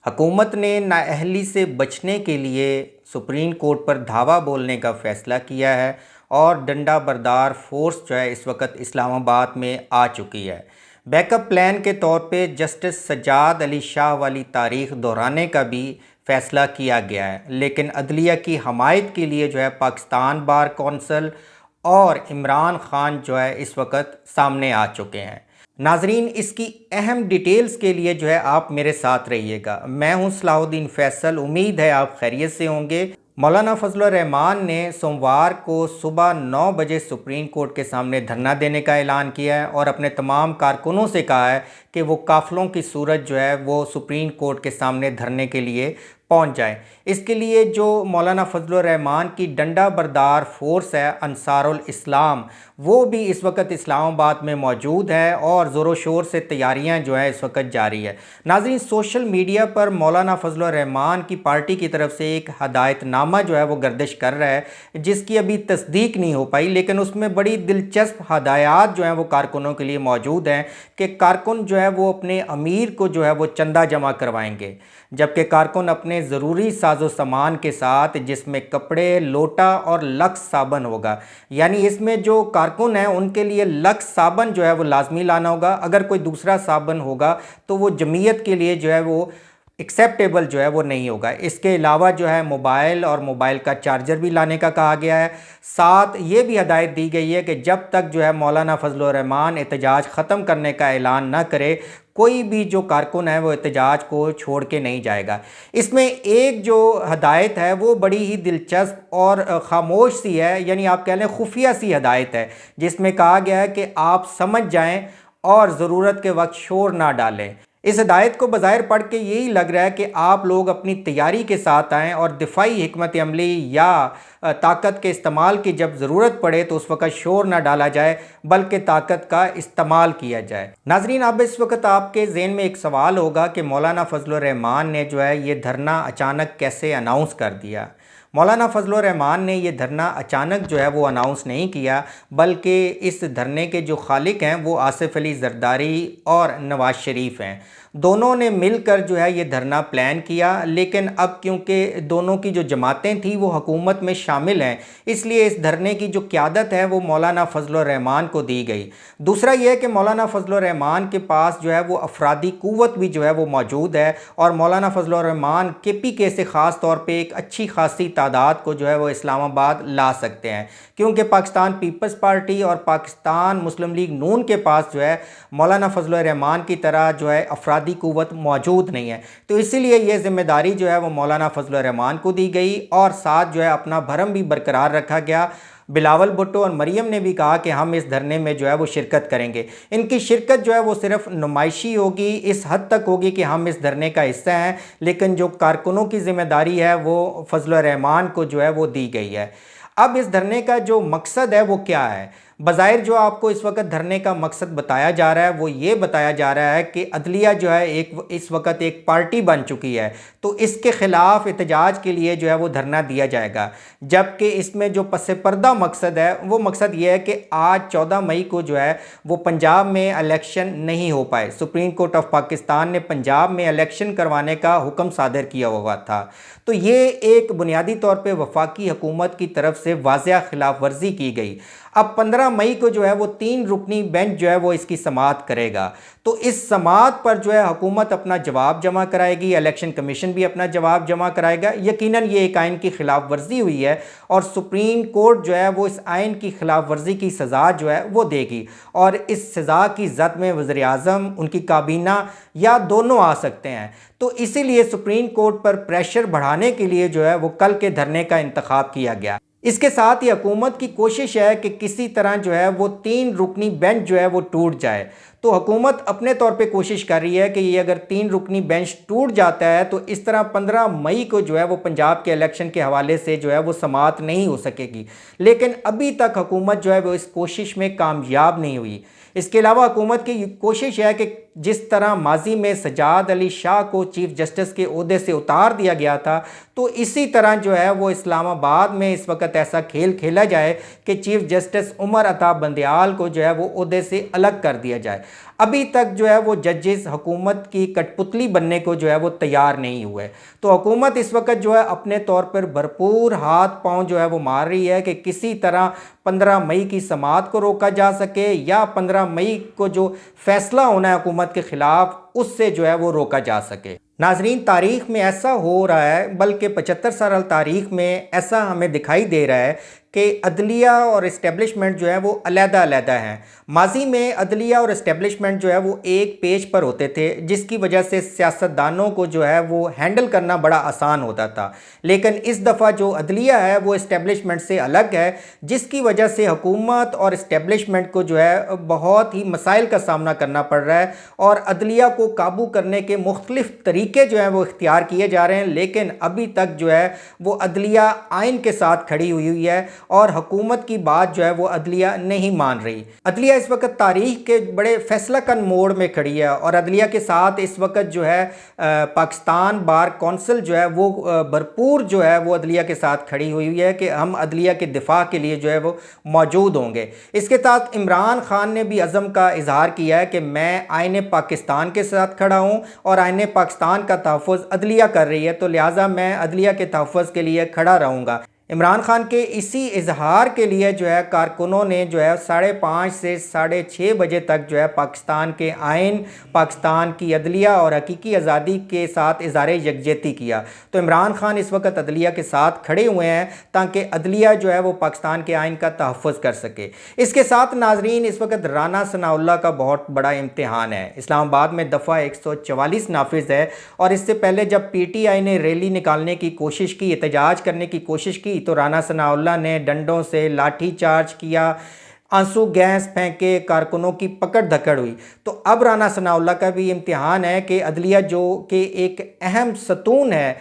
हुकूमत ने नाअहली से बचने के लिए सुप्रीम कोर्ट पर धावा बोलने का फ़ैसला किया है और डंडा बरदार फोर्स जो है इस वक्त इस्लामाबाद में आ चुकी है। बैकअप प्लान के तौर पे जस्टिस सज्जाद अली शाह वाली तारीख दोहराने का भी फ़ैसला किया गया है, लेकिन अदलिया की हमायत के लिए जो है पाकिस्तान बार कौंसल और इमरान खान जो है इस वक्त सामने आ चुके हैं। नाजरीन, इसकी अहम डिटेल्स के लिए जो है आप मेरे साथ रहिएगा। मैं हूं सलाहुद्दीन फैसल। उम्मीद है आप खैरियत से होंगे। मौलाना फजल रहमान ने सोमवार को सुबह 9 बजे सुप्रीम कोर्ट के सामने धरना देने का ऐलान किया है और अपने तमाम कारकुनों से कहा है कि वो काफ़िलों की सूरत जो है वो सुप्रीम कोर्ट के सामने धरने के लिए पहुंच जाए। इसके लिए जो मौलाना फजल रहमान की डंडा बरदार फोर्स है अंसारुल इस्लाम, वो भी इस वक्त इस्लामाबाद में मौजूद है और ज़ोरों शोर से तैयारियां जो है इस वक्त जारी है। नाज़रीन, सोशल मीडिया पर मौलाना फजल रहमान की पार्टी की तरफ से एक हदायतनामा जो है वो गर्दिश कर रहा है, जिसकी अभी तस्दीक नहीं हो पाई, लेकिन उसमें बड़ी दिलचस्प हदायत जो हैं वो कारकुनों के लिए मौजूद हैं कि कारकुन जो है वो अपने अमीर को जो है वो चंदा जमा करवाएंगे, जबकि कारकुन अपने ज़रूरी साजो सामान के साथ, जिसमें कपड़े, लोटा और लक्स साबन होगा, यानी इसमें जो कारकुन हैं उनके लिए लक्स साबन जो है वो लाजमी लाना होगा। अगर कोई दूसरा साबन होगा तो वो जमीयत के लिए जो है वो एक्सेप्टेबल जो है वो नहीं होगा। इसके अलावा जो है मोबाइल और मोबाइल का चार्जर भी लाने का कहा गया है। साथ ये भी हदायत दी गई है कि जब तक जो है मौलाना फजल रहमान एहतजाज ख़त्म करने का ऐलान ना करे, कोई भी जो कारकुन है वो एहतजाज को छोड़ के नहीं जाएगा। इसमें एक जो हदायत है वो बड़ी ही दिलचस्प और खामोश सी है, यानी आप कह लें खुफिया सी हदायत है, जिसमें कहा गया है कि आप समझ जाएं और ज़रूरत के वक्त शोर ना डालें। इस हिदायत को बज़ाहिर पढ़ के यही लग रहा है कि आप लोग अपनी तैयारी के साथ आएँ और दिफाई हिकमत अमली या ताकत के इस्तेमाल की जब ज़रूरत पड़े तो उस वक़्त शोर ना डाला जाए, बल्कि ताकत का इस्तेमाल किया जाए। नाज़रीन, अब इस वक्त आपके ज़हन में एक सवाल होगा कि मौलाना फजल रहमान ने जो है ये धरना अचानक कैसे अनाउंस कर दिया। मौलाना फजल रहमान ने ये धरना अचानक जो है वो अनाउंस नहीं किया, बल्कि इस धरने के जो खालिक हैं वो आसिफ अली जरदारी और नवाज शरीफ हैं। दोनों ने मिलकर जो है ये धरना प्लान किया, लेकिन अब क्योंकि दोनों की जो जमातें थी वो हुकूमत में शामिल हैं, इसलिए इस धरने की जो क़यादत है वो मौलाना फजल रहमान को दी गई। दूसरा यह है कि मौलाना फजल रहमान के पास जो है वो अफरादी क़ुव्वत भी जो है वो मौजूद है और मौलाना फजल रहमान KPK से ख़ास तौर पर एक अच्छी खासी तादाद को जो है वो इस्लामाबाद ला सकते हैं, क्योंकि पाकिस्तान पीपल्स पार्टी और पाकिस्तान मुस्लिम लीग नून के पास जो है मौलाना फजल रहमान की तरह जो है अफरादी क़ुव्वत मौजूद नहीं है। तो इसीलिए ये ज़िम्मेदारी जो है वो मौलाना फजल रहमान को दी गई और साथ जो है अपना भरम भी बरकरार रखा गया। बिलावल भुट्टो और मरियम ने भी कहा कि हम इस धरने में जो है वो शिरकत करेंगे। इनकी शिरकत जो है वो सिर्फ नुमाइशी होगी, इस हद तक होगी कि हम इस धरने का हिस्सा हैं, लेकिन जो कारकुनों की ज़िम्मेदारी है वो फजल रहमान को जो है वो दी गई है। अब इस धरने का जो मकसद है वो क्या है? बज़ाहिर जो आपको इस वक्त धरने का मकसद बताया जा रहा है वो ये बताया जा रहा है कि अदलिया जो है इस वक्त एक पार्टी बन चुकी है, तो इसके ख़िलाफ़ एहतजाज के लिए जो है वो धरना दिया जाएगा। जबकि इसमें जो पस पर्दा मकसद है वो मकसद ये है कि आज 14 मई को जो है वो पंजाब में इलेक्शन नहीं हो पाए। सुप्रीम कोर्ट ऑफ पाकिस्तान ने पंजाब में इलेक्शन करवाने का हुक्म सादर किया हुआ था, तो ये एक बुनियादी तौर पर वफाकी हुकूमत की तरफ से वाज़िया खिलाफ वर्जी की गई। अब 15 मई को जो है वो 3 रुकनी बेंच जो है वो इसकी समाअत करेगा, तो इस समाअत पर जो है हुकूमत अपना जवाब जमा कराएगी, इलेक्शन कमीशन भी अपना जवाब जमा कराएगा। यकीनन ये एक आइन की खिलाफ वर्जी हुई है और सुप्रीम कोर्ट जो है वो इस आइन की खिलाफ वर्जी की सज़ा जो है वो देगी और इस सज़ा की जद में वज़ीर आज़म, उनकी काबीना या दोनों आ सकते हैं। तो इसीलिए सुप्रीम कोर्ट पर प्रेशर बढ़ाने के लिए जो है वो कल के धरने का इंतखाब किया गया। इसके साथ ही हुकूमत की कोशिश है कि किसी तरह जो है वो 3 रुकनी बेंच जो है वो टूट जाए। तो हुकूमत अपने तौर पे कोशिश कर रही है कि ये अगर 3 रुकनी बेंच टूट जाता है तो इस तरह 15 मई को जो है वो पंजाब के इलेक्शन के हवाले से जो है वो समाअत नहीं हो सकेगी। लेकिन अभी तक हुकूमत जो है वो इस कोशिश में कामयाब नहीं हुई। इसके अलावा हुकूमत की कोशिश है कि जिस तरह माजी में सज्जाद अली शाह को चीफ जस्टिस के ओहदे से उतार दिया गया था, तो इसी तरह जो है वो इस्लामाबाद में इस वक्त ऐसा खेल खेला जाए कि चीफ जस्टिस उमर अता बंदयाल को जो है वो ओहदे से अलग कर दिया जाए। अभी तक जो है वो जजेस हुकूमत की कठपुतली बनने को जो है वो तैयार नहीं हुए। तो हुकूमत इस वक्त जो है अपने तौर पर भरपूर हाथ पांव जो है वो मार रही है कि किसी तरह 15 मई की समाअत को रोका जा सके या 15 मई को जो फैसला होना है हुकूमत के ख़िलाफ़ उससे जो है वो रोका जा सके। नाजरीन, तारीख़ में ऐसा हो रहा है, बल्कि 75 साल तारीख़ में ऐसा हमें दिखाई दे रहा है कि अदलिया और इस्टेब्लिशमेंट जो है वो अलग-अलग हैं। माजी में अदलिया और इस्टेब्लिशमेंट जो है वो एक पेज पर होते थे, जिसकी वजह से सियासतदानों को जो है वो हैंडल करना बड़ा आसान होता था। लेकिन इस दफ़ा जो अदलिया है वो इस्टेब्लिशमेंट से अलग है, जिसकी वजह से हुकूमत और इस्टेब्लिशमेंट को जो है बहुत ही मसाइल का सामना करना पड़ रहा है और अदलिया को काबू करने के मुख्तलिफ तरीके जो हैं वो इख्तियार किए जा रहे हैं। लेकिन अभी तक जो है वो अदलिया आइन के साथ खड़ी हुई है और हुकूमत की बात जो है वो अदलिया नहीं मान रही। अदलिया इस वक्त तारीख के बड़े फैसला कन मोड़ में खड़ी है और अदलिया के साथ इस वक्त जो है पाकिस्तान बार कौंसिल जो है वो भरपूर जो है वो अदलिया के साथ खड़ी हुई है कि हम अदलिया के दिफा के लिए जो है वो मौजूद होंगे। इसके साथ इमरान खान ने भी अज़म का इजहार किया है कि मैं आईने पाकिस्तान के साथ खड़ा हूँ और आईने पाकिस्तान का तहफ़्फ़ुज़ अदलिया कर रही है, तो लिहाजा मैं अदलिया के तहफ़्फ़ुज़ के लिए खड़ा रहूँगा। इमरान खान के इसी इजहार के लिए जो है कारकुनों ने जो है 5:30 से 6:30 बजे तक जो है पाकिस्तान के आइन, पाकिस्तान की अदलिया और हकीकी आज़ादी के साथ इज़हार यकजहती किया। तो इमरान खान इस वक्त अदलिया के साथ खड़े हुए हैं ताकि अदलिया जो है वो पाकिस्तान के आइन का तहफ़्फ़ुज़ कर सके। इसके साथ नाजरीन, इस वक्त राना सनाउल्लाह का बहुत बड़ा इम्तिहान है। इस्लामाबाद में दफ़ा 144 नाफिज है और इससे पहले जब PTI ने रैली निकालने की कोशिश की, एहतजाज करने की कोशिश की, तो राना सनाउल्लाह ने डंडों से लाठी चार्ज किया, आंसू गैस फेंके, कारकुनों की पकड़ धकड़ हुई। तो अब राना सनाउल्लाह का भी इम्तिहान है कि अदलिया जो कि एक अहम सतून है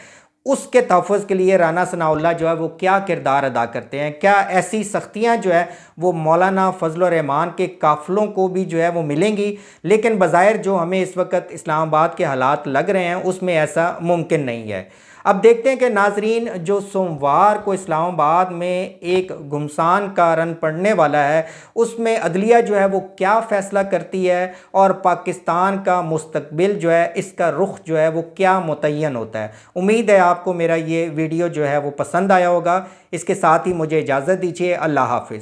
उसके तहफ़्फ़ुज़ के लिए राना सनाउल्लाह जो है वो क्या किरदार अदा करते हैं। क्या ऐसी सख्तियाँ जो है वो मौलाना फजल रहमान के काफ़िलों को भी जो है वो मिलेंगी। लेकिन बज़ाहिर जो हमें इस वक्त इस्लामाबाद के हालात लग रहे हैं उसमें ऐसा मुमकिन नहीं है। अब देखते हैं कि नाजरीन, जो सोमवार को इस्लामाबाद में एक घुमसान का रन पड़ने वाला है उसमें अदलिया जो है वो क्या फ़ैसला करती है और पाकिस्तान का मुस्तकबिल जो है इसका रुख जो है वो क्या मुतय्यन होता है। उम्मीद है आपको मेरा ये वीडियो जो है वो पसंद आया होगा। इसके साथ ही मुझे इजाज़त दीजिए। अल्लाह हाफ़िज़।